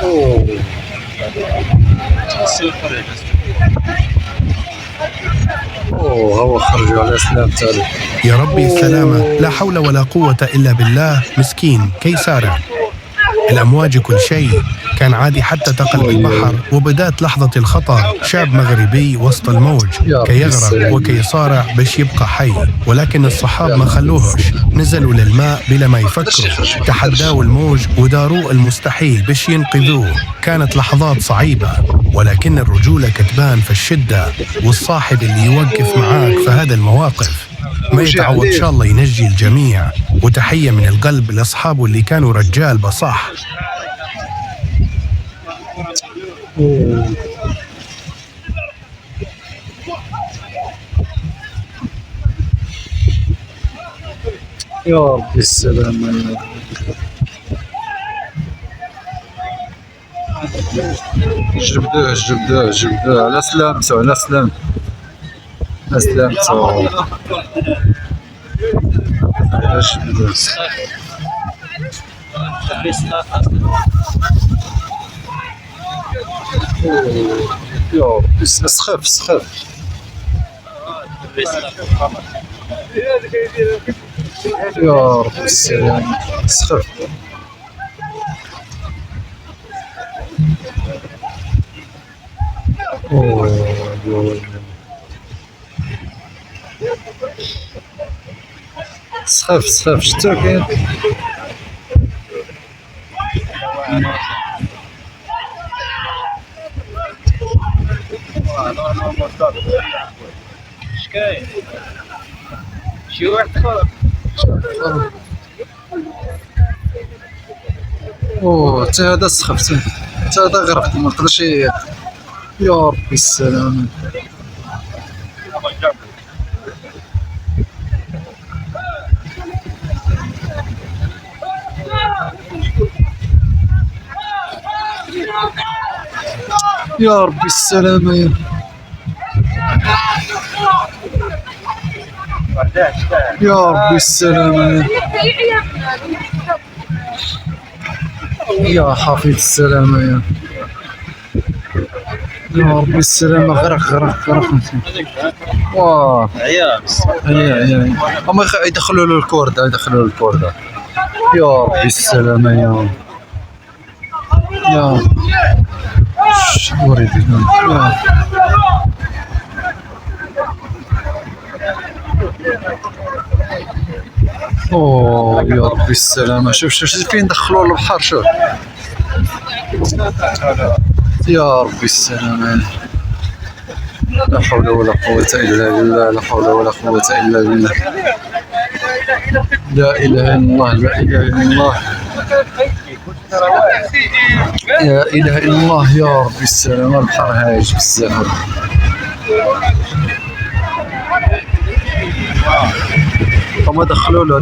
أوه. أوه هو خرجوا على سلام تالي. يا ربي السلامة، لا حول ولا قوة إلا بالله. مسكين كيسارة، الأمواج كل شيء، كان عادي حتى تقلب البحر. وبدات لحظة الخطر، شاب مغربي وسط الموج كي يغرق وكي يصارع باش يبقى حي، ولكن الصحاب ما خلوهش، نزلوا للماء بلا ما يفكروا، تحداوا الموج وداروا المستحيل باش ينقذوه. كانت لحظات صعيبة، ولكن الرجولة كتبان في الشدة، والصاحب اللي يوقف معاك في هذا المواقف ما يتعوض. إن شاء الله ينجي الجميع، وتحية من القلب لأصحابه اللي كانوا رجال بصح. يا ربي السلامة. جبدوه على سلامته على سلامته على سلامته. جبدوه. يا ربي سخف. يا ربي السلامة سخف. سخف شتو كاين. شكاين شي واحد خرج. اوه حتى هذا سخف، حتى هذا غرق ما قدرش. يا ربي السلامة. يا ربي السلامة. يا ربي السلامة. يا حفيظ السلامة. يا ربي السلامة. غرق. واه عيا هما يدخلوا له الكوردة. يا ربي السلامة. يا شوريدي. اوه يا ربي السلامة. شوف فين دخلوا البحر. شوف يا ربي السلامة. لا حول ولا قوة إلا بالله. لا حول ولا قوة إلا بالله. لا إله إلا الله. لا إله إلا الله. لا إله إلا الله. يا ربي السلامة. البحر هايج بزاف. هما دخلوا له.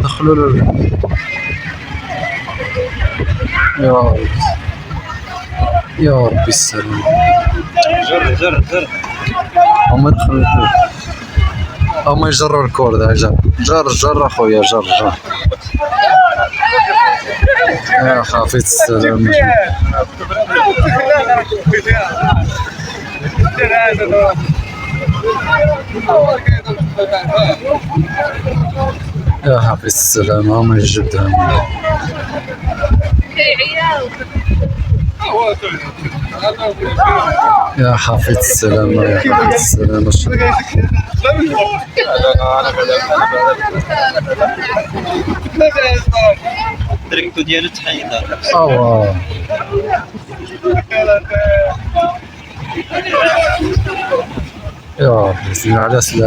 يا ربي السلامة. جر هما دخلوا له. هما يجروا الكوردة. جر اخويا. جر يا حفيظ السلامة. يا حفيظ السلامة. هما يجبدها. يا حفيظ السلامة. يا حفيظ السلامة. دركتو ديالو تحيدها. يا ربي على سلامة.